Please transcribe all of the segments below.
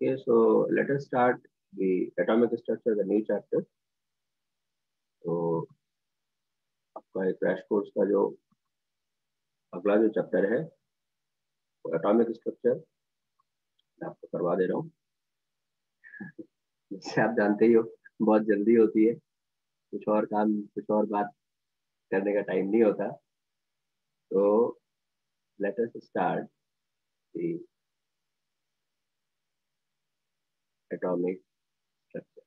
Okay, so let us start the atomic structure, the new chapter. तो आपका crash course का जो अगला जो चैप्टर है वो एटॉमिक स्ट्रक्चर मैं आपको करवा दे रहा हूँ। जैसे आप जानते ही हो बहुत जल्दी होती है, कुछ और काम कुछ और बात करने का टाइम नहीं होता। तो let us start the atomic structure.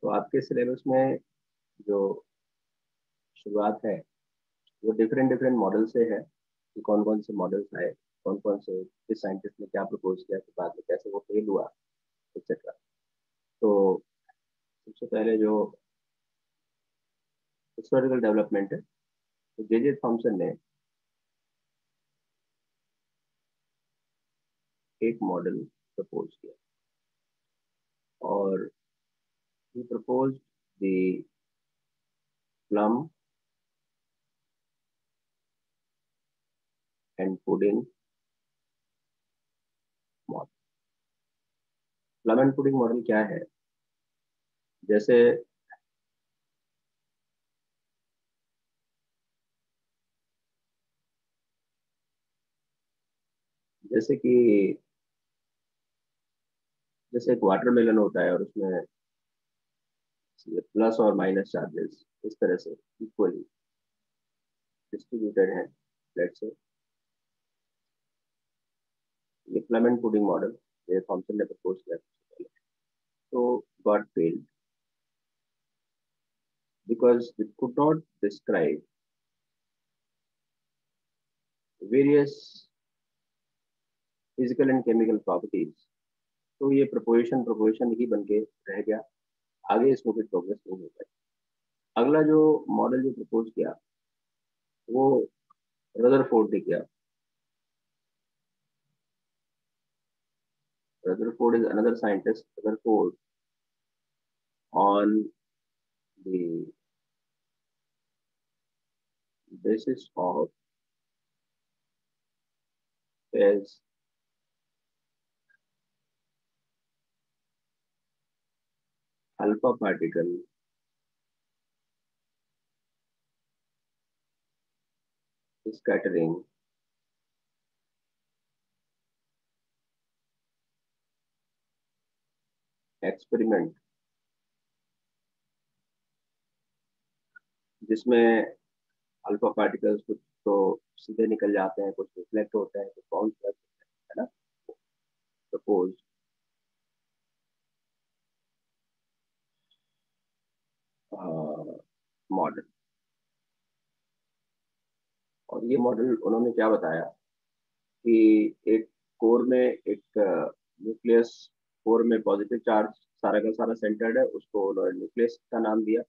तो आपके सिलेबस में जो शुरुआत है वो डिफरेंट डिफरेंट मॉडल से है कि कौन कौन से मॉडल्स आए, कौन कौन से किस साइंटिस्ट ने क्या प्रपोज किया, कि बाद में कैसे वो फेल हुआ, एक्सेट्रा। तो सबसे पहले जो हिस्टोरिकल डेवलपमेंट है, तो जे थॉमसन ने एक मॉडल प्रपोज किया और he proposed the plum and pudding model. Plum and pudding model क्या है? जैसे जैसे कि जैसे एक वाटरमेलन होता है और उसमें प्लस और माइनस चार्जेस इस तरह से इक्वली डिस्ट्रीब्यूटेड है। लेट्स से ये प्लम एंड पुडिंग मॉडल ये थॉमसन ने प्रपोज किया सबसे पहले, तो got failed because it could not describe various physical and chemical properties. तो ये प्रपोजिशन ही बन के रह गया, आगे इसमें कोई प्रोग्रेस नहीं हो पाई। अगला जो मॉडल जो प्रपोज किया वो रदरफोर्ड ने किया। Rutherford is another scientist. Rutherford on the basis of his alpha particle scattering experiment, जिसमें अल्फा पार्टिकल्स कुछ तो सीधे निकल जाते हैं, कुछ रिफ्लेक्ट होते हैं, कुछ बाउंस करते हैं, है ना। सपोज मॉडल, और ये मॉडल उन्होंने क्या बताया कि एक कोर में एक न्यूक्लियस, कोर में पॉजिटिव चार्ज सारा का सारा सेंटर्ड है, उसको उन्होंने न्यूक्लियस का नाम दिया।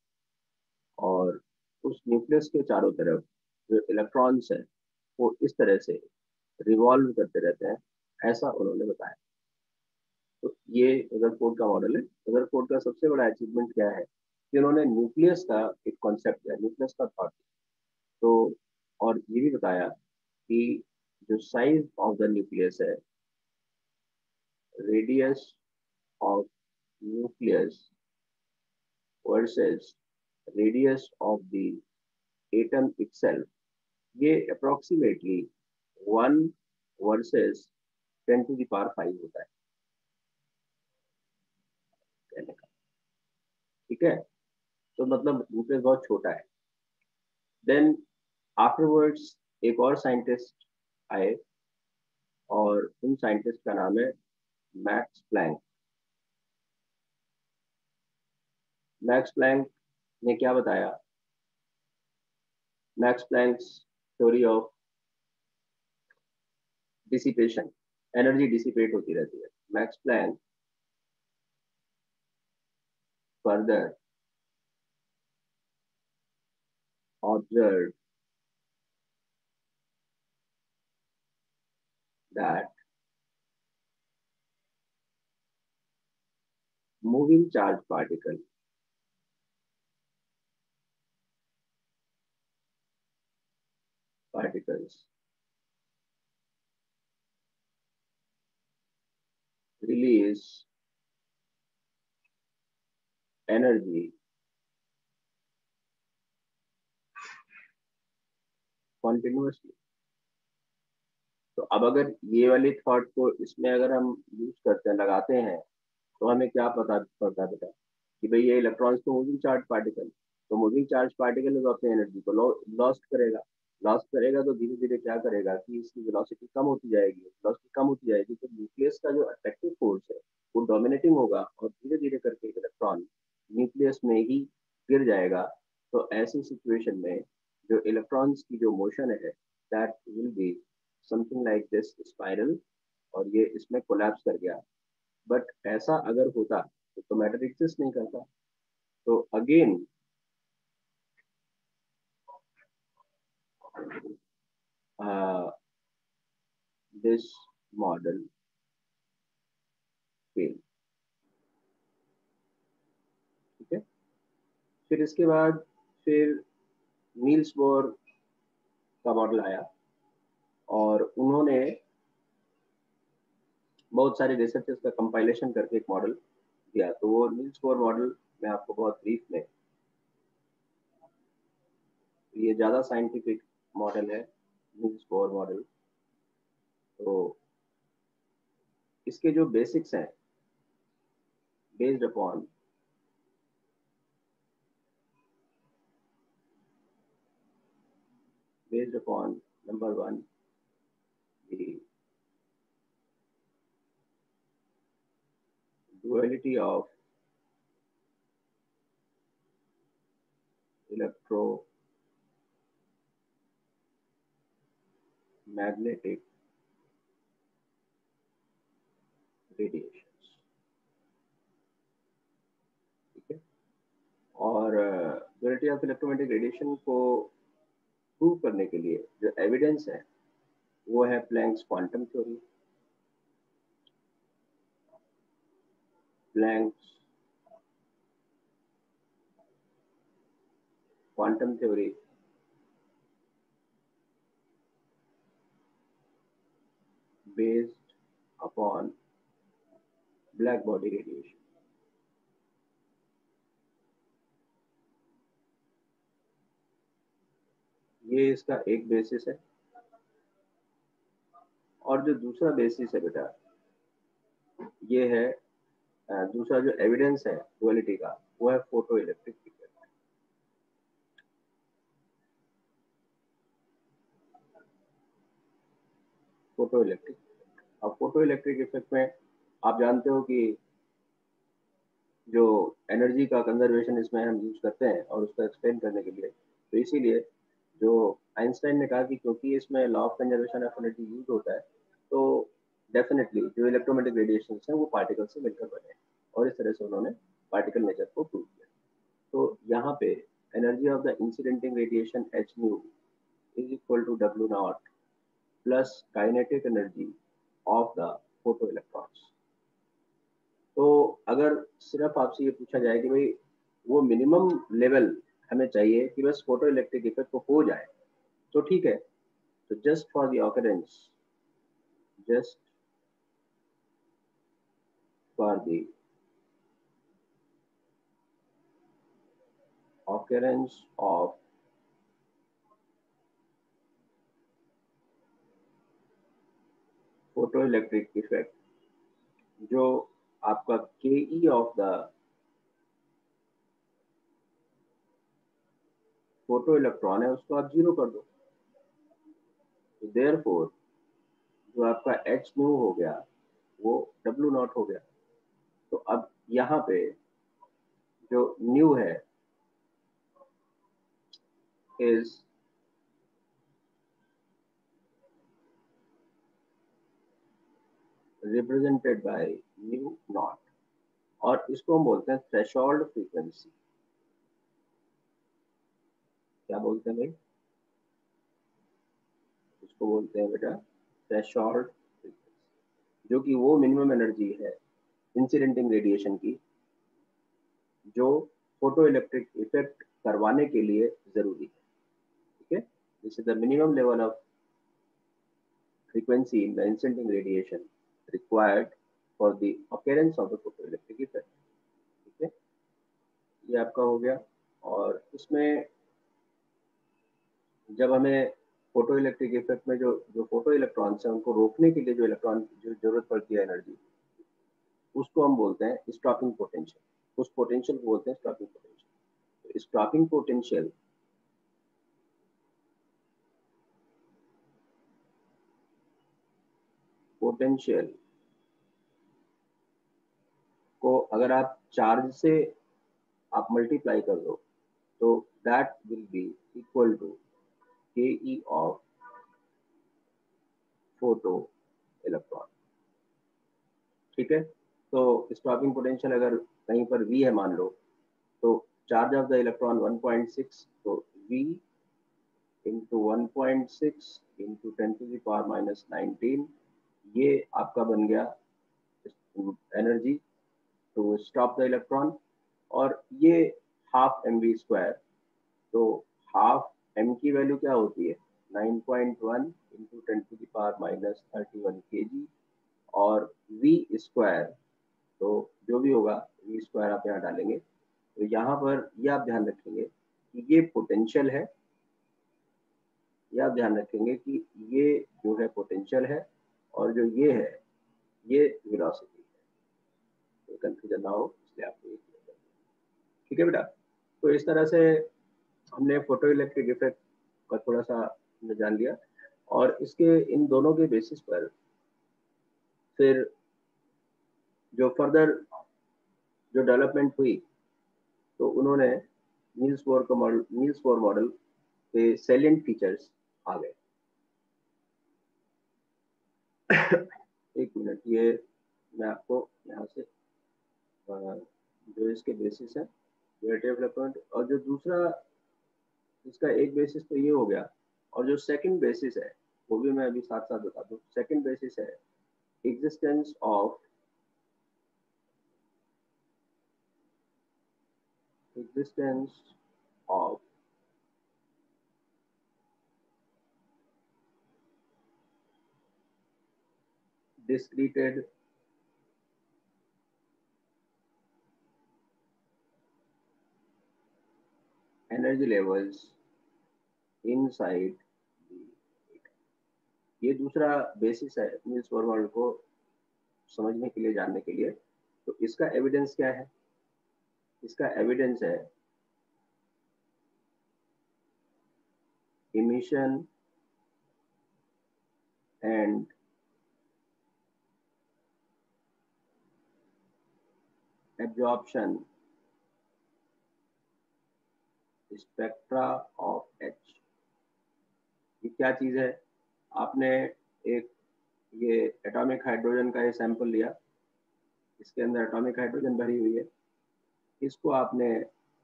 और उस न्यूक्लियस के चारों तरफ जो इलेक्ट्रॉन्स है वो इस तरह से रिवॉल्व करते रहते हैं, ऐसा उन्होंने बताया। तो ये रदरफोर्ड का मॉडल है। रदरफोर्ड का सबसे बड़ा अचीवमेंट क्या है कि उन्होंने न्यूक्लियस का एक कॉन्सेप्ट दिया, न्यूक्लियस का थॉट। तो और ये भी बताया कि जो साइज ऑफ द न्यूक्लियस है, radius of nucleus versus radius of the atom itself, ये अप्रोक्सीमेटली 1 वर्सेस 10⁵ होता है कहने का। ठीक है, तो मतलब न्यूक्लियस बहुत छोटा है। देन आफ्टरवर्ड्स एक और साइंटिस्ट आए और उन साइंटिस्ट का नाम है मैक्स प्लैंक। मैक्स प्लैंक ने क्या बताया? Max Planck's theory of dissipation, energy dissipate होती रहती है। Max Planck further observe that moving charge particles release energy continuously। तो अब अगर ये वाली थॉट को इसमें अगर हम यूज करते हैं, लगाते हैं, तो हमें क्या पता पड़ता है बेटा कि भाई ये इलेक्ट्रॉन्स तो मूविंग चार्ज पार्टिकल, तो मूविंग चार्ज पार्टिकल तो अपनी एनर्जी को लॉस्ट करेगा। लॉस्ट करेगा तो धीरे धीरे क्या करेगा कि इसकी वेलोसिटी कम होती जाएगी। वेलोसिटी कम होती जाएगी तो न्यूक्लियस का जो अट्रैक्टिव फोर्स है वो डोमिनेटिंग होगा और धीरे धीरे करके इलेक्ट्रॉन न्यूक्लियस में ही गिर जाएगा। तो ऐसी सिचुएशन में जो इलेक्ट्रॉन्स की जो मोशन है that will be something like this spiral, और ये इसमें कोलैप्स कर गया। बट ऐसा अगर होता तो मैटर एग्जिस्ट नहीं करता। तो अगेन दिस मॉडल फेल। ठीक है, फिर इसके बाद फिर नील्स बोर का मॉडल आया और उन्होंने बहुत सारे रिसर्चेस का कंपाइलेशन करके एक मॉडल दिया। तो वो नील्स बोर मॉडल मैं आपको बहुत ब्रीफ में, ये ज़्यादा साइंटिफिक मॉडल है नील्स बोर मॉडल। तो इसके जो बेसिक्स हैं, based upon number one, the duality of electromagnetic radiations। ठीक है, और duality of electromagnetic radiation को प्रूव करने के लिए जो एविडेंस है वो है Planck's quantum theory. Planck's quantum theory based upon black body radiation। ये इसका एक बेसिस है। और जो दूसरा बेसिस है बेटा, ये है दूसरा जो एविडेंस है डुअलिटी का, वो है photo electric effect. Photo electric, अब फोटो इलेक्ट्रिक इफेक्ट में आप जानते हो कि जो एनर्जी का कंजर्वेशन इसमें हम यूज करते हैं और उसको एक्सप्लेन करने के लिए, तो इसीलिए जो आइंस्टाइन ने कहा कि क्योंकि इसमें law of conservation of energy use होता है, तो डेफिनेटली जो इलेक्ट्रोमैग्नेटिक रेडिएशन है वो पार्टिकल से मिलकर बने, और इस तरह से उन्होंने पार्टिकल नेचर को प्रूव किया। तो यहाँ पे energy of the incident radiation H nu is equal to W naught plus kinetic energy of the photoelectrons. तो अगर सिर्फ आपसे ये पूछा जाए कि भाई वो मिनिमम लेवल हमें चाहिए कि बस फोटो इलेक्ट्रिक इफेक्ट को हो जाए, तो ठीक है। तो just for the occurrence, just for the occurrence of photoelectric effect, जो आपका ke of the photo electron है उसको आप जीरो कर दो। तो देयरफॉर जो आपका एच न्यू हो गया वो डब्ल्यू नॉट हो गया। तो अब यहाँ पे जो न्यू है is represented by new not, और इसको हम बोलते हैं थ्रेशोल्ड फ्रीक्वेंसी। क्या बोलते हैं भाई? इसको बोलते हैं बेटा थ्रेशोल्ड फ्रीक्वेंसी, जो कि वो मिनिमम एनर्जी है इंसिडेंटिंग रेडिएशन की जो फोटो इलेक्ट्रिक इफेक्ट करवाने के लिए जरूरी है। ठीक है, this is the minimum level of frequency in the incident radiation required for the appearance of the photoelectric effect. ठीक है, ये आपका हो गया। और इसमें जब हमें फोटो इलेक्ट्रिक इफेक्ट में जो जो फोटो इलेक्ट्रॉन्स हैं उनको रोकने के लिए जो इलेक्ट्रॉन जो जरूरत पड़ती है एनर्जी, उसको हम बोलते हैं स्टॉपिंग पोटेंशियल। उस पोटेंशियल को बोलते हैं स्टॉपिंग पोटेंशियल। स्टॉपिंग पोटेंशियल को अगर आप चार्ज से आप मल्टीप्लाई कर दो तो that will be equal to K E of photo electron. ठीक है, तो स्टॉपिंग पोटेंशियल अगर कहीं पर V है मान लो, तो चार्ज ऑफ द इलेक्ट्रॉन 1.6, तो V इंटू 1.6 इंटू 10⁻⁻19, ये आपका बन गया energy to stop the electron. और ये हाफ mv², तो हाफ m की वैल्यू क्या होती है 9.1 इंटू 10⁻⁻31 kg, और v², तो जो भी होगा v² आप यहाँ डालेंगे। तो यहाँ पर ये आप ध्यान रखेंगे कि ये पोटेंशियल है, ये आप ध्यान रखेंगे कि ये जो है पोटेंशियल है, और जो ये है ये वेलोसिटी है। तो कंफ्यूजन ना हो इसलिए आपको ये क्लियर कर दिया। ठीक है बेटा, तो इस तरह से हमने फोटो इलेक्ट्रिक इफेक्ट का थोड़ा सा हमने जान लिया। और इसके इन दोनों के बेसिस पर फिर जो फर्दर जो डेवलपमेंट हुई, तो उन्होंने नील्स बोर मॉडल के सैलिएंट फीचर्स आ गए। एक मिनट, ये मैं आपको यहाँ से जो इसके बेसिस है डेवलपमेंट, और जो दूसरा इसका एक बेसिस तो ये हो गया, और जो सेकंड बेसिस है वो भी मैं अभी साथ साथ बता दूं। सेकंड बेसिस है existence of discreted energy levels inside the atom। ये दूसरा बेसिस है नील्स बोर मॉडल को समझने के लिए, जानने के लिए। तो इसका एविडेंस क्या है? इसका एविडेंस है emission and absorption spectra of H। ये क्या चीज है? आपने एक ये एटॉमिक हाइड्रोजन का ये सैंपल लिया, इसके अंदर एटॉमिक हाइड्रोजन भरी हुई है, इसको आपने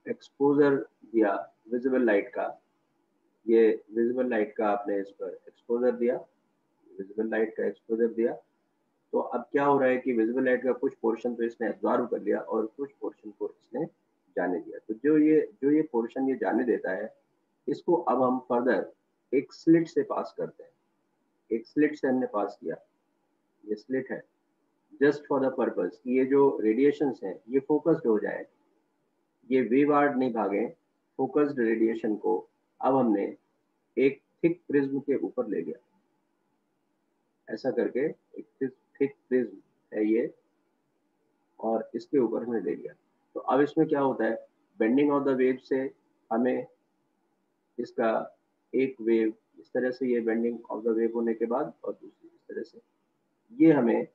एक्सपोजर दिया विजिबल लाइट का, ये विजिबल लाइट का आपने इस पर एक्सपोजर दिया, विजिबल लाइट का एक्सपोजर दिया। तो अब क्या हो रहा है कि विजिबल लाइट का कुछ पोर्शन तो इसने एब्जॉर्ब कर लिया और कुछ पोर्शन को इसने जाने दिया। तो जो ये पोर्शन ये जाने देता है, इसको अब हम फर्दर एक स्लिट से पास करते हैं। एक स्लिट से हमने पास किया, ये स्लिट है जस्ट फॉर द पर्पस कि ये जो रेडिएशंस हैं ये फोकस्ड हो जाए, ये वेवगाइड नहीं भागे। फोकस्ड रेडिएशन को अब हमने एक थिक प्रिज्म के ऊपर ले गया, ऐसा करके एक थिक प्रिज्म है ये, और इसके ऊपर हमने ले लिया। तो अब इसमें क्या होता है, बेंडिंग ऑफ द वेव से हमें इसका एक वेव इस तरह से, ये बेंडिंग ऑफ द वेव होने के बाद, और दूसरी इस तरह से, ये हमें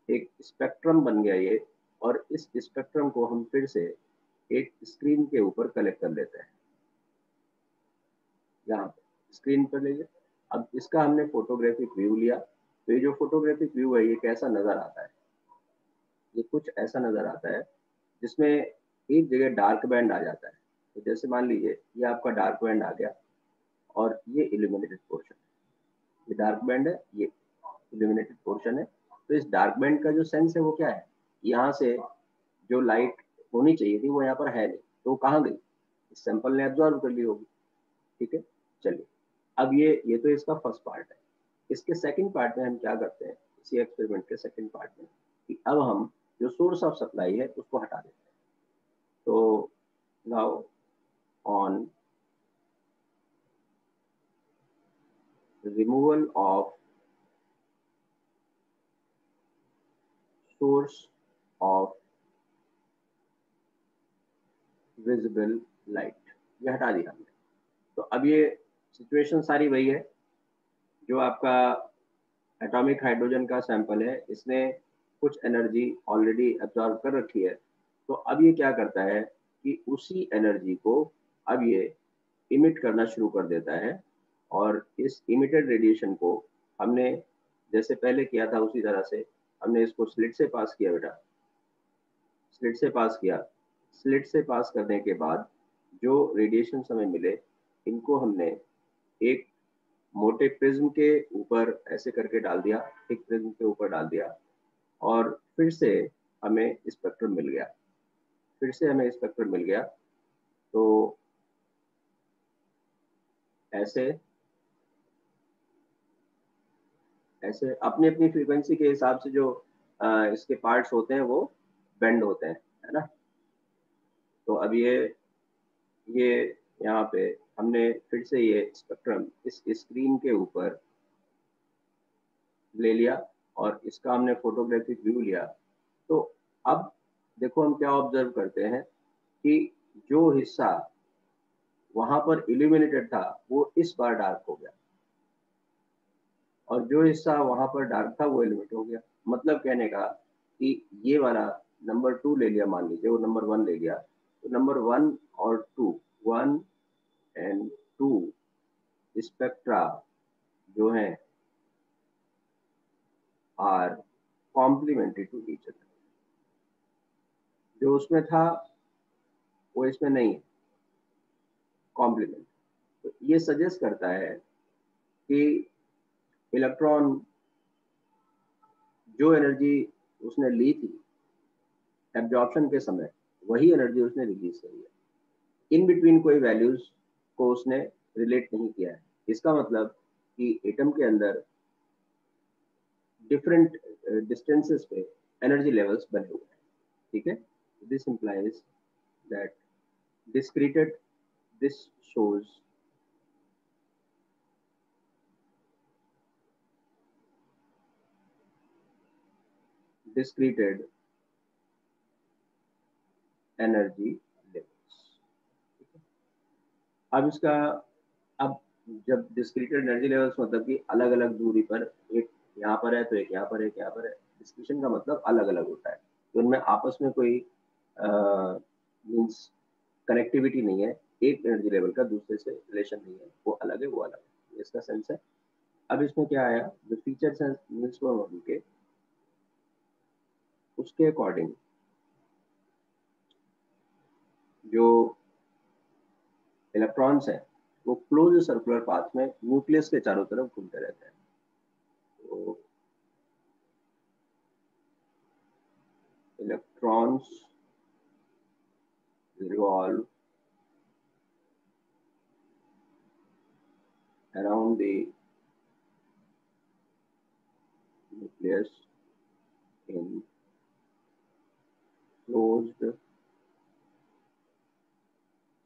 एक स्पेक्ट्रम बन गया ये। और इस स्पेक्ट्रम को हम फिर से एक स्क्रीन के ऊपर कलेक्ट कर लेते हैं, यहाँ पे स्क्रीन पर ले गए। अब इसका हमने फोटोग्राफिक व्यू लिया, तो ये जो फोटोग्राफिक व्यू है ये कैसा नजर आता है? ये कुछ ऐसा नजर आता है जिसमें एक जगह डार्क बैंड आ जाता है। तो जैसे मान लीजिए ये आपका डार्क बैंड आ गया, और ये इल्यूमिनेटेड पोर्शन, ये डार्क बैंड है, ये इल्यूमिनेटेड पोर्शन है। तो इस डार्क बैंड का जो सेंस है वो क्या है, यहाँ से जो लाइट होनी चाहिए थी वो यहाँ पर है नहीं, तो वो कहाँ गई? इस सैंपल ने एब्जॉर्व कर ली होगी। ठीक है, चलिए अब ये तो इसका फर्स्ट पार्ट है। इसके सेकंड पार्ट में हम क्या करते हैं, इसी एक्सपेरिमेंट के सेकंड पार्ट में कि अब हम जो सोर्स ऑफ सप्लाई है उसको हटा देते हैं। तो now on removal of source of visible light, ये हटा दिया हमने। तो अब ये सिचुएशन सारी वही है। जो आपका एटॉमिक हाइड्रोजन का सैंपल है, इसने कुछ एनर्जी ऑलरेडी एब्जॉर्ब कर रखी है। तो अब ये क्या करता है कि उसी एनर्जी को अब ये इमिट करना शुरू कर देता है, और इस इमिटेड रेडिएशन को हमने जैसे पहले किया था उसी तरह से हमने इसको स्लिट से पास किया बेटा, स्लिट से पास किया। स्लिट से पास करने के बाद जो रेडिएशन हमें मिले, इनको हमने एक मोटे प्रिज्म के ऊपर ऐसे करके डाल दिया, थिक प्रिज्म के ऊपर डाल दिया, और फिर से हमें स्पेक्ट्रम मिल गया। फिर से हमें स्पेक्ट्रम मिल गया। तो ऐसे ऐसे अपनी अपनी फ्रीक्वेंसी के हिसाब से जो इसके पार्ट्स होते हैं वो बेंड होते हैं, है ना। तो अब ये यहाँ पे हमने फिर से ये स्पेक्ट्रम इस स्क्रीन के ऊपर ले लिया और इसका हमने फोटोग्राफिक व्यू लिया। तो अब देखो हम क्या ऑब्जर्व करते हैं कि जो हिस्सा वहां पर इल्यूमिनेटेड था वो इस बार डार्क हो गया, और जो हिस्सा वहां पर डार्क था वो इल्यूमिनेट हो गया। मतलब कहने का कि ये वाला नंबर 2 ले लिया, मान लीजिए वो नंबर 1 ले लिया, तो नंबर 1 और 2, 1 एंड 2 स्पेक्ट्रा जो है are complementary to each other. जो उसमें था वो इसमें नहीं है, कॉम्प्लीमेंट। तो ये सजेस्ट करता है कि इलेक्ट्रॉन जो एनर्जी उसने ली थी एब्जॉर्प्शन के समय, वही एनर्जी उसने रिलीज करी है। इन बिटवीन कोई वैल्यूज को उसने रिलेट नहीं किया है। इसका मतलब कि एटम के अंदर डिफरेंट डिस्टेंसेस पे एनर्जी लेवल्स बने हुए हैं। ठीक है, this implies that discreted this shows discreted energy levels। अब इसका अब जब डिस्क्रीटेड एनर्जी लेवल्स मतलब कि अलग अलग दूरी पर, एक यहाँ पर है तो एक यहाँ पर है, एक यहाँ पर है, डिस्क्रिशन का मतलब अलग अलग होता है। तो उनमें आपस में कोई मीन्स कनेक्टिविटी नहीं है, एक एनर्जी लेवल का दूसरे से रिलेशन नहीं है, वो अलग है वो अलग है, इसका सेंस है। अब इसमें क्या आया, जो फीचर्स हैं मॉडल के, उसके अकॉर्डिंग जो इलेक्ट्रॉन्स हैं वो क्लोज सर्कुलर पाथ में न्यूक्लियस के चारों तरफ घूमते रहते हैं। तो electrons revolve around the nucleus in closed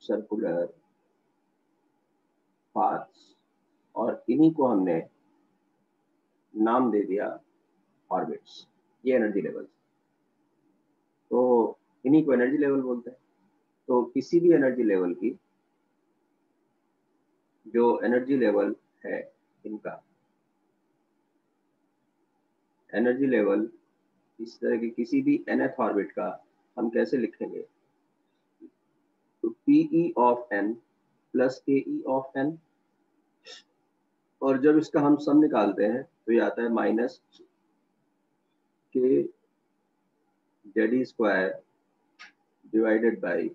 circular paths, और इन्हीं को हमने नाम दे दिया ऑर्बिट्स, ये एनर्जी लेवल्स। तो इन्हीं को एनर्जी लेवल बोलते हैं। तो किसी भी एनर्जी लेवल की जो एनर्जी लेवल है, इनका एनर्जी लेवल इस तरह की किसी भी nth ऑर्बिट का हम कैसे लिखेंगे, तो Pe of n plus Ke of n, और जब इसका हम सम निकालते हैं तो ये आता है minus K Z square divided by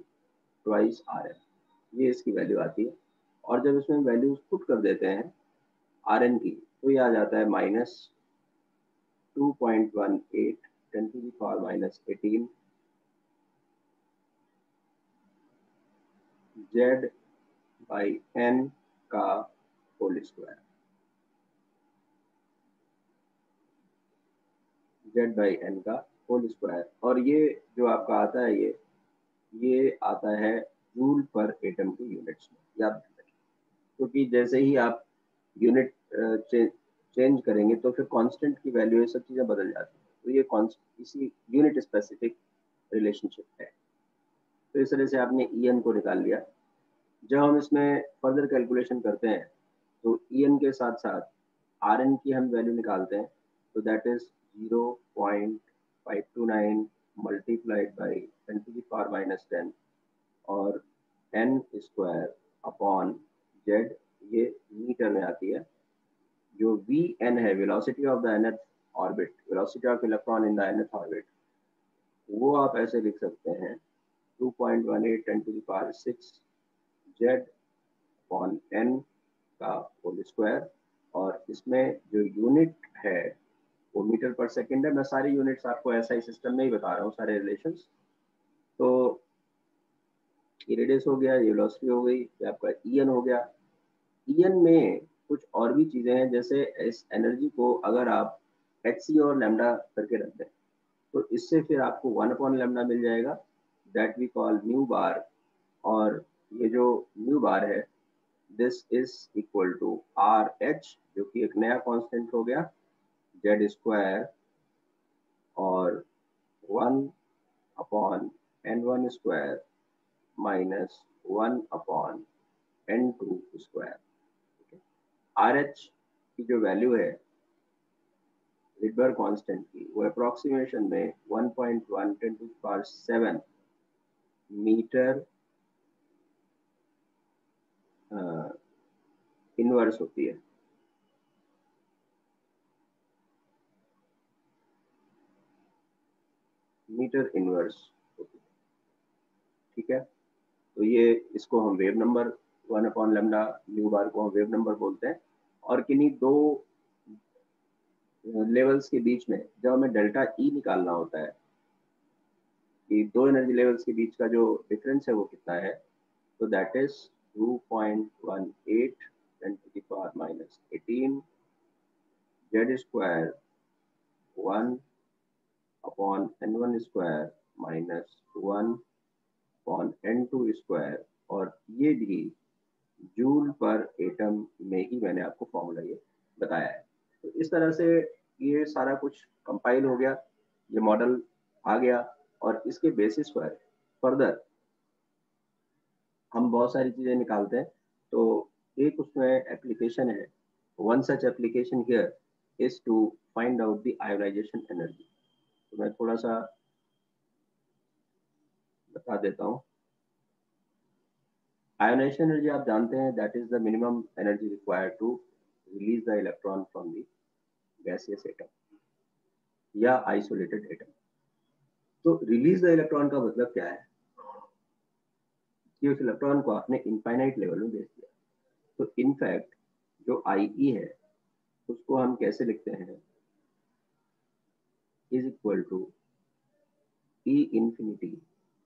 twice R N, ये इसकी वैल्यू आती है। और जब इसमें वैल्यूज पुट कर देते हैं आर एन की, तो ये आ जाता है माइनस 2.18 10⁻⁻18 जेड बाई एन का whole square, Z by N का होल स्क्वायर, और ये जो आपका आता है ये आता है जूल पर एटम के यूनिट्स में, याद रखिए। क्योंकि जैसे ही आप यूनिट चेंज करेंगे तो फिर कांस्टेंट की वैल्यू, ये सब चीज़ें बदल जाती हैं। तो ये इसी यूनिट स्पेसिफिक रिलेशनशिप है। तो इस तरह से आपने EN को निकाल लिया। जब हम इसमें फर्दर कैलकुलेशन करते हैं तो EN के साथ साथ RN की हम वैल्यू निकालते हैं। तो दैट इज 0.529 मल्टीप्लाइड बाई 10⁻⁻10 और n स्क्वायर अपॉन z, ये मीटर में आती है। जो Vn है, velocity of the nth orbit, velocity of electron in the nth orbit, वो आप ऐसे लिख सकते हैं 2.18 10⁻6 z अपॉन n का होल स्क्वायर। और इसमें जो यूनिट है वो मीटर पर सेकेंड है। मैं सारी यूनिट्स आपको SI सिस्टम में ही बता रहा हूँ, सारे रिलेशंस। तो ये रेडियस हो गया, ये वेलोसिटी हो गई, ये आपका EN हो गया। EN में कुछ और भी चीजें हैं, जैसे इस एनर्जी को अगर आप HC और लैम्डा करके रख दें तो इससे फिर आपको 1/λ मिल जाएगा, that we call mu bar. और ये जो म्यू बार है, this is equal to RH, जो कि एक नया कांस्टेंट हो गया, Z स्क्वायर और 1/n1 square minus 1/n2 square. RH की जो वैल्यू है रिडबर्ग कांस्टेंट की, वो अप्रोक्सीमेशन में 1.1 10⁻7 मीटर इनवर्स होती है। मीटर इनवर्स होती है, ठीक है। तो ये, इसको हम वेव नंबर 1/λ म्यू बार को हम वेव नंबर बोलते हैं। और किन्हीं दो लेवल्स के बीच में जब हमें डेल्टा E निकालना होता है कि दो एनर्जी लेवल्स के बीच का जो डिफरेंस है वो कितना है, तो that is 2.18 10⁻18 Z square 1/n1 square minus 1/n2 square. और ये भी जूल पर एटम में ही मैंने आपको फॉर्मूला ये बताया है। तो इस तरह से ये सारा कुछ कंपाइल हो गया, ये मॉडल आ गया, और इसके बेसिस पर फर्दर हम बहुत सारी चीजें निकालते हैं। तो एक उसमें एप्लीकेशन है, one such application here is to find out the ionisation energy. तो मैं थोड़ा सा बता देता हूँ। आयोनाइजेशन एनर्जी आप जानते हैं, that is the minimum energy required to release the electron from the gaseous atom या आइसोलेटेड एटम। तो रिलीज द इलेक्ट्रॉन का मतलब क्या है कि उस इलेक्ट्रॉन को आपने इनफाइनाइट लेवल में भेज दिया। तो इनफैक्ट जो IE है उसको हम कैसे लिखते हैं, is equal to E infinity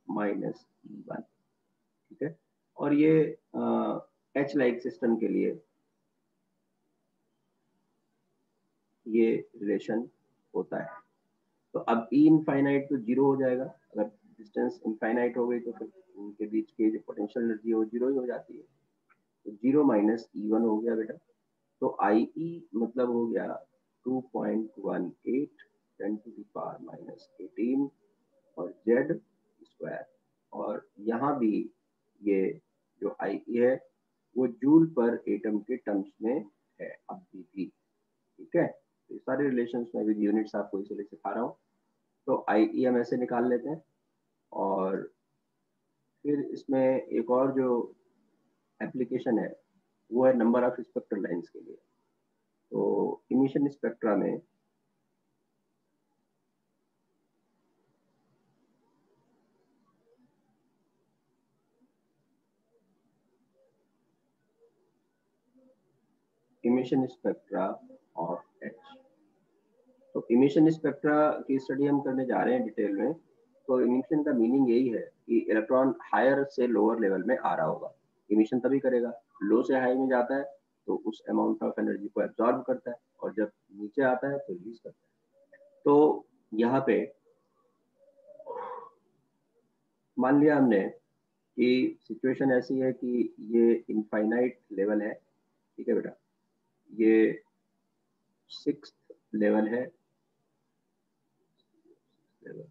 minus E1, ठीक है। और ये H लाइक सिस्टम के लिए ये रिलेशन होता है। तो अब E इनफाइनाइट तो जीरो हो जाएगा, अगर डिस्टेंस इनफाइनाइट हो गई तो फिर उनके बीच के जो पोटेंशियल एनर्जी है वो जीरो ही हो जाती है। तो 0 माइनस E1 हो गया बेटा। तो IE मतलब हो गया 2.18 10⁻⁻18 और Z स्क्वायर। और यहाँ भी ये जो IE है वो जूल पर एटम के टर्म्स में है अभी भी, ठीक है। तो सारे रिलेशंस में विद यूनिट्स आपको इसलिए सिखा रहा हूँ। तो IE हम ऐसे निकाल लेते हैं। और फिर इसमें एक और जो एप्लीकेशन है वो है नंबर ऑफ स्पेक्ट्रल लाइंस के लिए। तो इमिशन स्पेक्ट्रा में इमिशन स्पेक्ट्रा ऑफ H, तो इमिशन स्पेक्ट्रा की स्टडी हम करने जा रहे हैं डिटेल में। तो इमिशन का मीनिंग यही है कि इलेक्ट्रॉन हायर से लोअर लेवल में आ रहा होगा, इमिशन तभी करेगा। लो से हाई में जाता है तो उस अमाउंट ऑफ एनर्जी को एब्जॉर्ब करता है, और जब नीचे आता है तो रिलीज करता है। तो यहाँ पे मान लिया हमने कि सिचुएशन ऐसी है कि ये इनफाइनाइट लेवल है, ठीक है बेटा, ये 6th लेवल है लेवल,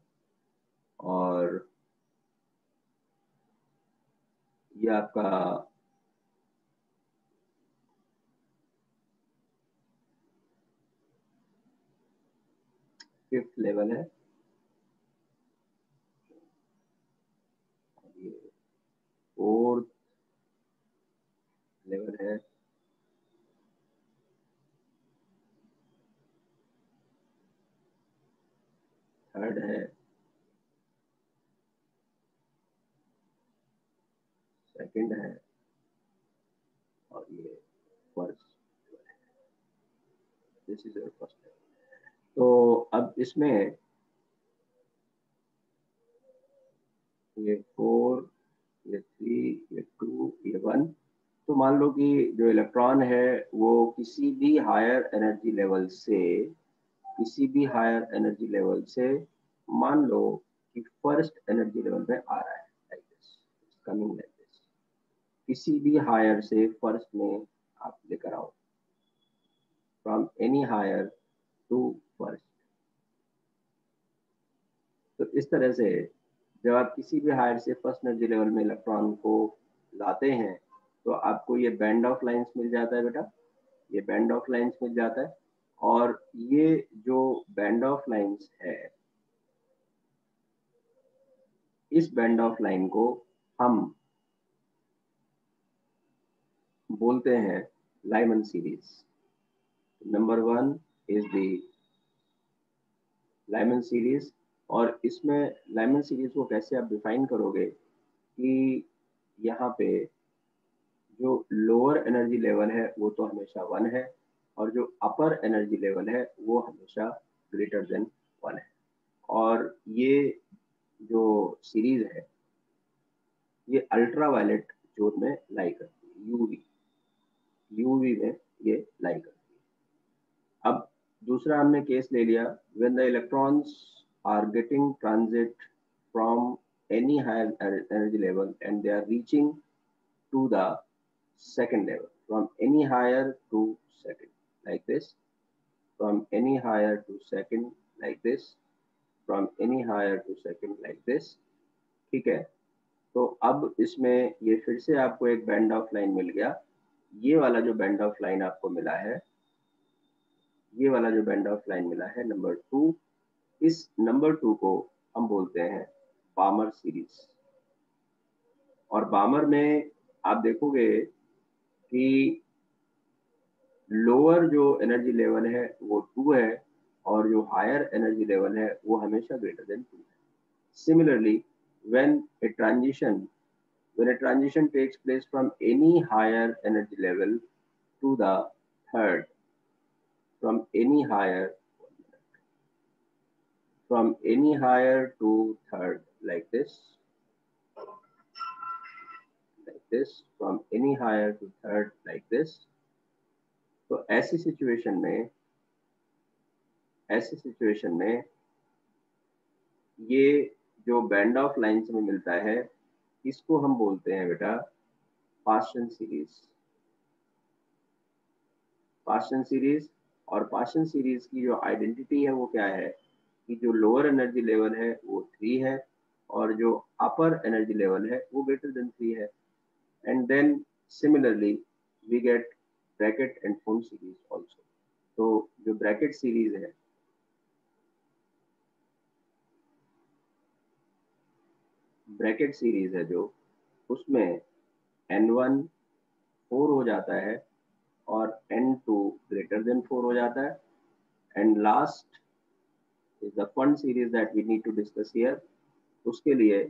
और ये आपका 5th लेवल है, ये 4th लेवल है, 3rd है, 2nd है, और ये 1st। This is your first level. तो अब इसमें ये 4, ये 3, ये 2, ये 1। तो मान लो कि जो इलेक्ट्रॉन है वो किसी भी हायर एनर्जी लेवल से, किसी भी हायर एनर्जी लेवल से मान लो कि फर्स्ट एनर्जी लेवल में आ रहा है, like this, coming like this, किसी भी हायर से फर्स्ट में आप लेकर आओ, from any higher to first. तो इस तरह से जब आप किसी भी हायर से फर्स्ट एनर्जी लेवल में इलेक्ट्रॉन को लाते हैं तो आपको ये बैंड ऑफ लाइंस मिल जाता है बेटा, ये बैंड ऑफ लाइंस मिल जाता है। और ये जो बैंड ऑफ लाइंस है, इस बैंड ऑफ लाइन को हम बोलते हैं Lyman series. Number 1 is the Lyman series. और इसमें लाइमन सीरीज को कैसे आप डिफाइन करोगे कि यहाँ पे जो लोअर एनर्जी लेवल है वो तो हमेशा 1 है, और जो अपर एनर्जी लेवल है वो हमेशा ग्रेटर देन 1 है। और ये जो सीरीज है ये अल्ट्रा वायलेट जोन में लाई करती है, यूवी में ये लाई करती है। अब दूसरा हमने केस ले लिया, when the electrons are getting transit from any higher energy level and they are reaching to the second level, from any higher to second, like this, from any higher to second, like this, from any higher to second, like this, ठीक है। तो अब इसमें ये फिर से आपको एक बैंड ऑफ लाइन मिल गया। ये वाला जो बैंड ऑफ लाइन आपको मिला है, ये वाला जो बैंड ऑफ लाइन मिला है नंबर 2, इस नंबर 2 को हम बोलते हैं बामर सीरीज। और बामर में आप देखोगे कि लोअर जो एनर्जी लेवल है वो 2 है, और जो हायर एनर्जी लेवल है वो हमेशा ग्रेटर देन 2 है। Similarly when a transition when a transition takes place from any higher energy level to the third, from any higher from any higher to third, like this, from any higher to third, like this। तो ऐसी situation में ये जो band of lines में मिलता है इसको हम बोलते हैं बेटा पार्शियल सीरीज। पार्शियल सीरीज, और पार्शियल सीरीज की जो आइडेंटिटी है वो क्या है कि जो लोअर एनर्जी लेवल है वो 3 है, और जो अपर एनर्जी लेवल है वो ग्रेटर देन 3 है। And then similarly we get Brackett and Pfund series also. तो जो ब्रैकेट सीरीज है, ब्रैकेट सीरीज है जो, उसमें N1 4 हो जाता है और N2 ग्रेटर देन 4 हो जाता है। And last is the Pfund series that we need to discuss here. उसके लिए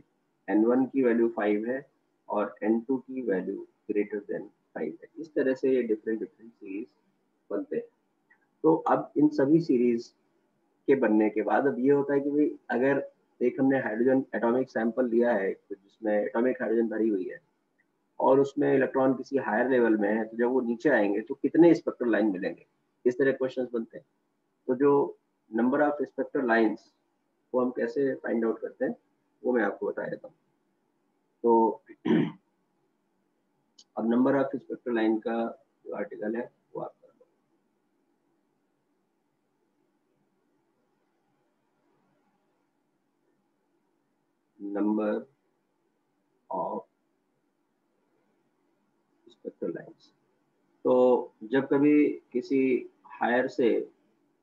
N1 की वैल्यू 5 है और N2 की वैल्यू ग्रेटर देन 5 है। इस तरह से ये डिफरेंट सीरीज बनते हैं। तो अब इन सभी सीरीज के बनने के बाद अब ये होता है कि भाई अगर एक हमने हाइड्रोजन एटॉमिक सैंपल लिया है जिसमें एटॉमिक हाइड्रोजन भरी हुई है और उसमें इलेक्ट्रॉन किसी हायर लेवल में है, तो जब वो नीचे आएंगे तो कितने स्पेक्ट्रल लाइन मिलेंगे, इस तरह क्वेश्चंस बनते हैं। तो जो नंबर ऑफ स्पेक्ट्रल लाइंस वो हम कैसे फाइंड आउट करते हैं वो मैं आपको बता देता हूँ। तो अब नंबर ऑफ स्पेक्ट्रल लाइन का जो आर्टिकल है वो आप कर लो। Number of spectral lines. तो जब कभी किसी हायर से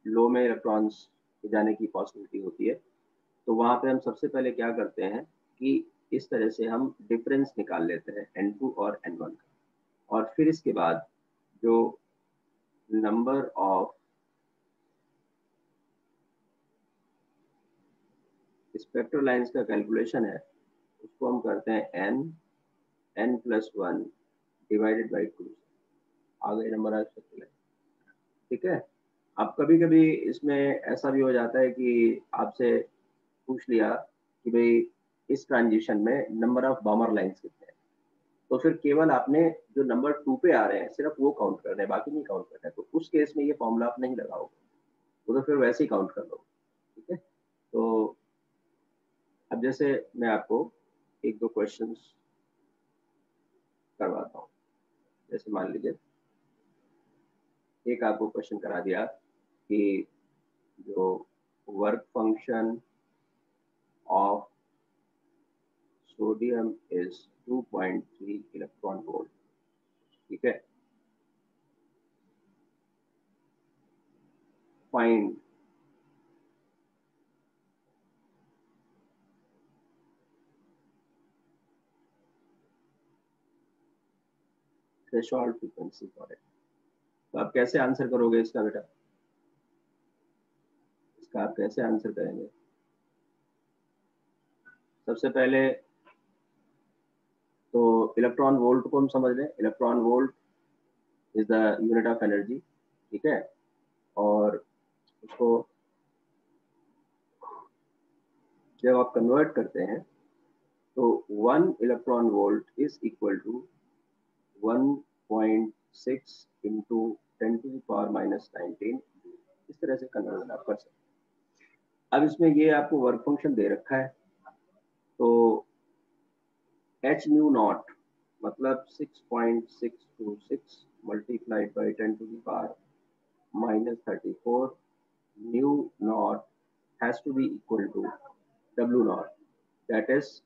लो में इलेक्ट्रॉन्स जाने की पॉसिबिलिटी होती है, तो वहां पे हम सबसे पहले क्या करते हैं कि इस तरह से हम डिफरेंस निकाल लेते हैं N2 और N1 का, और फिर इसके बाद जो नंबर ऑफ स्पेक्ट्रल लाइन्स का कैलकुलेशन है उसको हम करते हैं n+1 डिवाइडेड बाई 2। आ गए नंबर ऑफ स्पेक्ट्रल लाइन। ठीक है। अब कभी कभी इसमें ऐसा भी हो जाता है कि आपसे पूछ लिया कि भाई इस ट्रांजिशन में नंबर ऑफ बॉमर लाइन्स कितने हैं, तो फिर केवल आपने जो नंबर 2 पे आ रहे हैं सिर्फ वो काउंट करना है, बाकी नहीं काउंट करना है। तो उस केस में ये फॉर्मूला आप नहीं लगाओगे, वो तो फिर वैसे ही काउंट कर लो। ठीक है। तो अब जैसे मैं आपको एक दो क्वेश्चंस करवाता हूँ। जैसे मान लीजिए एक आपको क्वेश्चन करा दिया कि जो work function of sodium is 2.3 electron volt. ठीक है। Find threshold frequency for it. तो आप कैसे आंसर करोगे इसका बेटा? इसका आप कैसे आंसर करेंगे? सबसे पहले तो इलेक्ट्रॉन वोल्ट को हम समझ लें। Electron volt is the unit of energy. ठीक है। और उसको जब आप कन्वर्ट करते हैं तो 1 electron volt is equal to 1.6 into 10⁻⁻19। इस तरह से कन्वर्जन आप कर सकते हैं। अब इसमें ये आपको वर्क फंक्शन दे रखा है, तो एच न्यू नॉट मतलब 6.626 multiplied by 10⁻⁻34 nu naught has to be equal to W naught, that is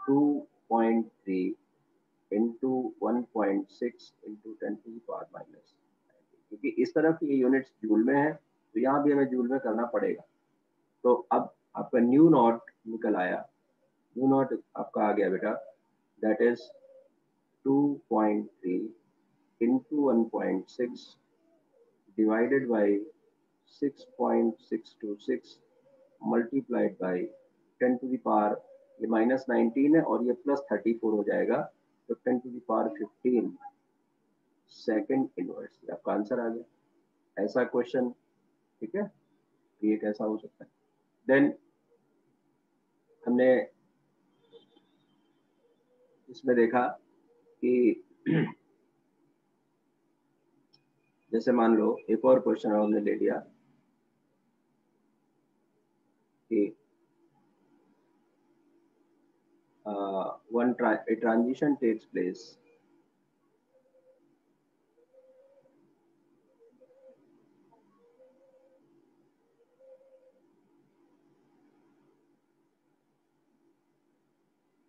2.3 into 1.6 into 10⁻⁻, क्योंकि इस तरफ ये यूनिट्स जूल में है तो यहाँ भी हमें जूल में करना पड़ेगा। तो अब आपका न्यू नॉट निकल आया। न्यू नॉट आपका आ गया बेटा, that is 2.3 into 1.6 divided by 6.626 multiplied by 10 to the power, ये -19 है और ये +34 हो जाएगा, तो 10 to the power 15 second inverse. आपका आंसर आ गया। ऐसा क्वेश्चन, ठीक है, ये कैसा हो सकता है? देन हमने इसमें देखा कि जैसे मान लो एक और क्वेश्चन हमने ले लिया कि a transition takes place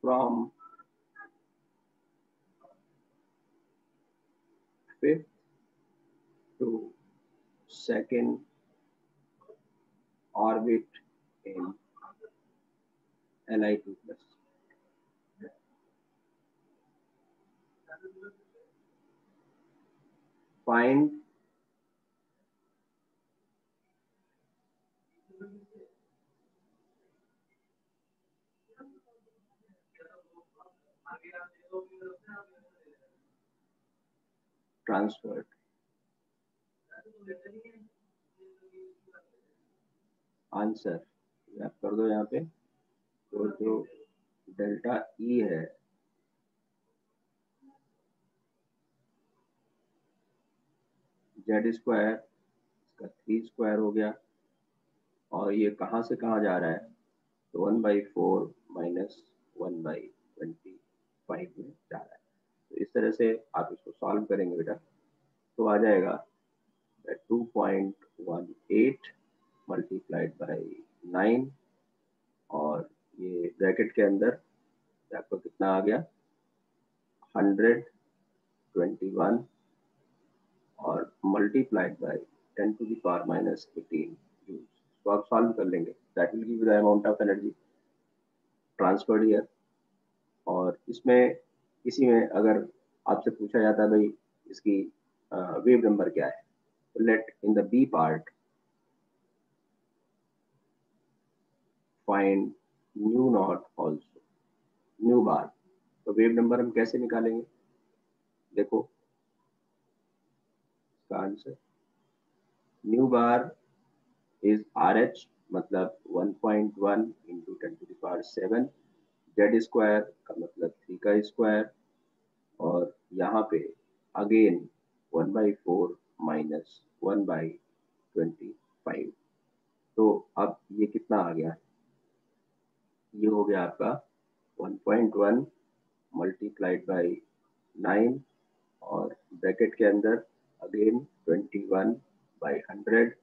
from fifth to second orbit in Li2 plus. Find transferred answer आप कर दो यहाँ पे। तो जो डेल्टा ई है जेड स्क्वायर, इसका 3 स्क्वायर हो गया, और ये कहाँ से कहाँ जा रहा है, तो 1/4 - 1/20 5 में जा रहा है। तो इस तरह से आप इसको सॉल्व करेंगे बेटा, तो आ जाएगा 2.18 मल्टीप्लाइड बाई 9, और ये ब्रैकेट के अंदर आपको कितना आ गया 121, और मल्टीप्लाइड बाई 10⁻⁻18 जूल। तो आप सॉल्व कर लेंगे, that will give the amount of energy transferred here. और इसमें इसी में अगर आपसे पूछा जाता है भाई इसकी वेव नंबर क्या है, तो let in the B part find nu naught also, nu bar. तो वेव नंबर हम कैसे निकालेंगे, देखो इसका answer nu bar is R H, मतलब 1.1 इंटू 10⁻⁷, जेड स्क्वायर का मतलब 3 का स्क्वायर, और यहाँ पे अगेन 1/4 माइनस 1/25। तो अब ये कितना आ गया, ये हो गया आपका 1.1 मल्टीप्लाइड बाई 9, और ब्रैकेट के अंदर अगेन 21/100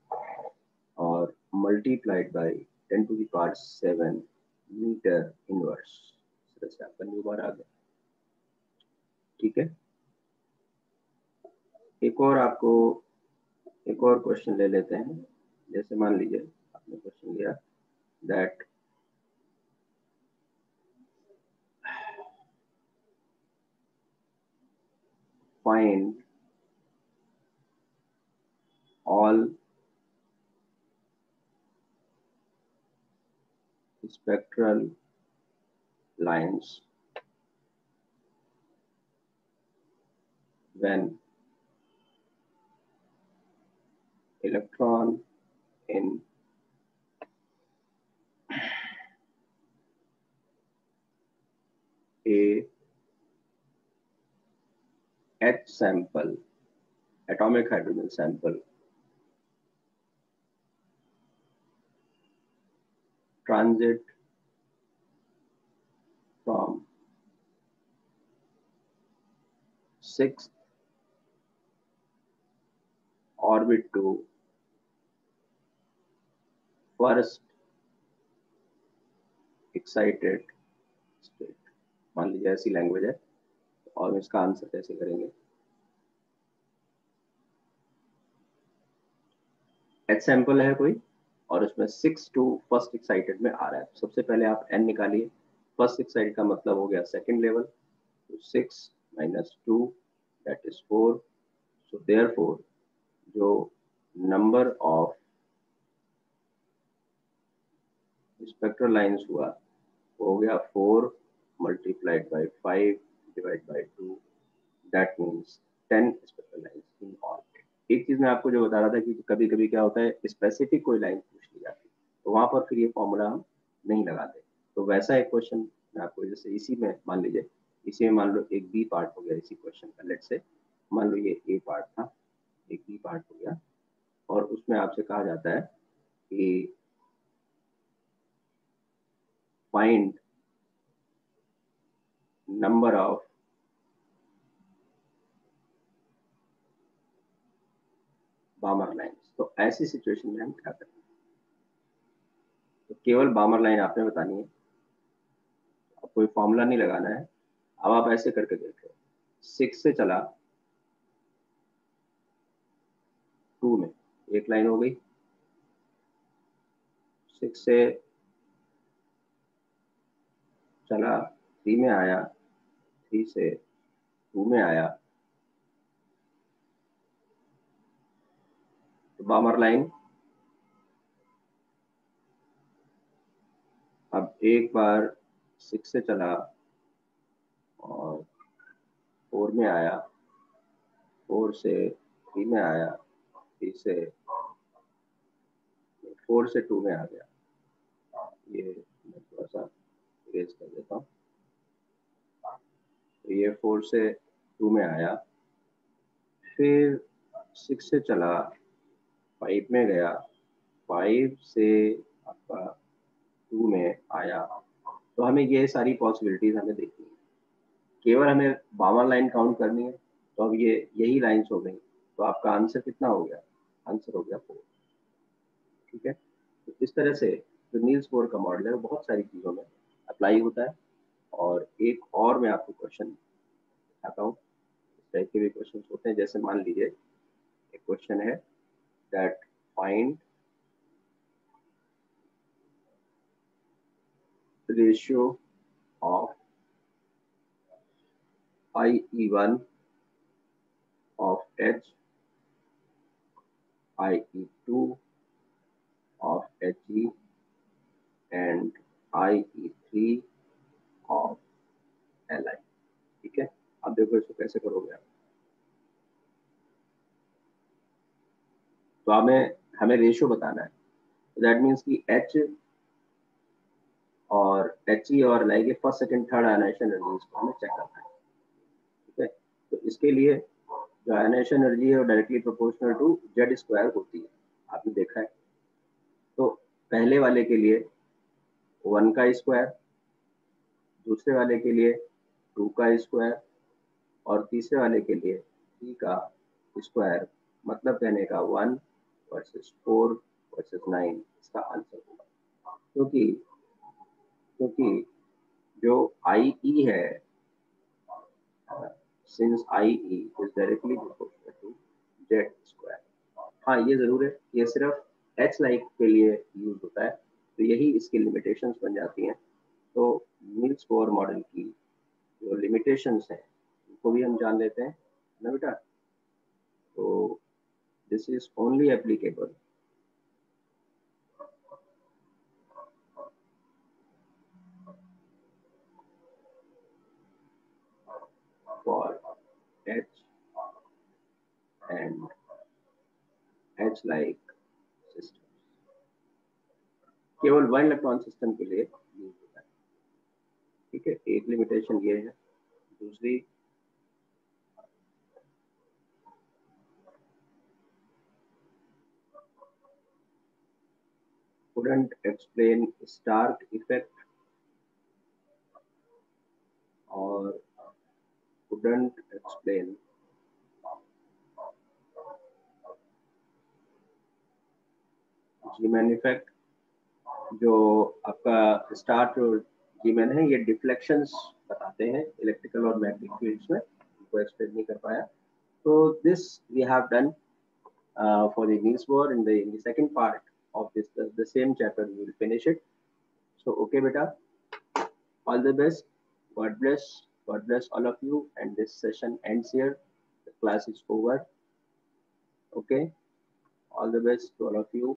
और मल्टीप्लाइड बाई 10⁻⁷ मीटर इनवर्स। इस तरह से आपका न्यू बार आ गया। ठीक है, एक और क्वेश्चन ले लेते हैं। जैसे मान लीजिए आपने क्वेश्चन लिया that find all spectral lines when electron in a H sample, atomic hydrogen sample, transit from 6th orbit to first excited state। मान लीजिए ऐसी लैंग्वेज है, और इसका आंसर कैसे करेंगे। एच सैंपल है कोई, और उसमें 6 टू फर्स्ट एक्साइटेड में आ रहा है। सबसे पहले आप एन निकालिए, फर्स्ट एक्साइटेड का मतलब हो गया सेकेंड लेवल, तो 6 minus 2 that is 4। So therefore जो नंबर ऑफ स्पेक्ट्रल लाइंस हुआ वो हो गया 4 multiplied by 5 divide by 2, that means 10 spectral lines in all. एक चीज मैं आपको जो बता रहा था कि कभी कभी क्या होता है स्पेसिफिक कोई लाइन पूछ ली जाती है, तो वहां पर फिर ये फॉर्मूला हम नहीं लगाते। तो वैसा एक क्वेश्चन मैं आपको, जैसे इसी में मान लीजिए, इसी में मान लो एक बी पार्ट हो गया इसी क्वेश्चन का, लेट से मान लो ये ए पार्ट था, एक बी पार्ट हो गया, और उसमें आपसे कहा जाता है कि फाइंड नंबर ऑफ बामर लाइन्स। तो ऐसी सिचुएशन में हम क्या करें, तो केवल बामर लाइन आपने बतानी है, अब कोई फॉर्मूला नहीं लगाना है। अब आप ऐसे करके देखो, 6 से चला 2 में, एक लाइन हो गई, 6 से चला 3 में आया, 3 से 2 में आया, तो बामर लाइन अब एक बार 6 से चला और 4 में आया, 4 से 3 में आया, 3 से 4 से 2 में आ गया। ये मैं थोड़ा सा इरेज कर देता हूँ। तो ये 4 से 2 में आया, फिर 6 से चला 5 में गया, 5 से आपका 2 में आया। तो हमें ये सारी पॉसिबिलिटीज हमें देखनी है। केवल हमें बावन लाइन काउंट करनी है, तो अब ये यही लाइन्स हो गई, तो आपका आंसर कितना हो गया? आंसर हो गया 4। ठीक है, तो इस तरह से जो नील्स बोर का मॉडल है वो बहुत सारी चीज़ों में अप्लाई होता है। और एक और मैं आपको क्वेश्चन दिखाता हूँ, इस टाइप के भी क्वेश्चन होते हैं। जैसे मान लीजिए एक क्वेश्चन है that find ratio of IE1 of H, IE2 of HE and IE3 of Li। ठीक है, अब देखो इसको कैसे करोगे आप। तो हमें हमें रेशियो बताना है, तो दैट मीन्स कि H और HE और Li के first second third ionisation energies को हमें चेक करना है। ठीक है, तो इसके लिए जो आयनाइजेशन एनर्जी है वो directly proportional to Z square होती है, आपने देखा है। तो पहले वाले के लिए 1 का स्क्वायर, दूसरे वाले के लिए 2 का स्क्वायर और तीसरे वाले के लिए 3 का स्क्वायर, मतलब कहने का 1 वर्सेस 4 वर्सेस 9 इसका आंसर होगा। क्योंकि जो IE है, since IE is directly proportional to Z square. हाँ, ये जरूर है, ये सिर्फ H लाइक के लिए यूज होता है, तो यही इसकी लिमिटेशंस बन जाती हैं। तो नील्स बोर मॉडल की जो लिमिटेशंस हैं उनको भी हम जान लेते हैं ना बेटा। तो this is only applicable for H and H-like systems, केवल 1 इलेक्ट्रॉन सिस्टम के लिए यूज होता है। ठीक है, एक लिमिटेशन ये है। दूसरी, couldn't explain Stark effect और couldn't explain G-man effect। जो आपका स्टार्ट और G-man है, ये डिफ्लेक्शंस बताते हैं इलेक्ट्रिकल और मैग्नेटिक फील्ड्स में, उनको एक्सप्लेन नहीं कर पाया। तो this we have done for the Niels Bohr in the second part of this the same chapter. We will finish it. So okay beta, all the best, God bless all of you, and this session ends here, the class is over. Okay, all the best to all of you.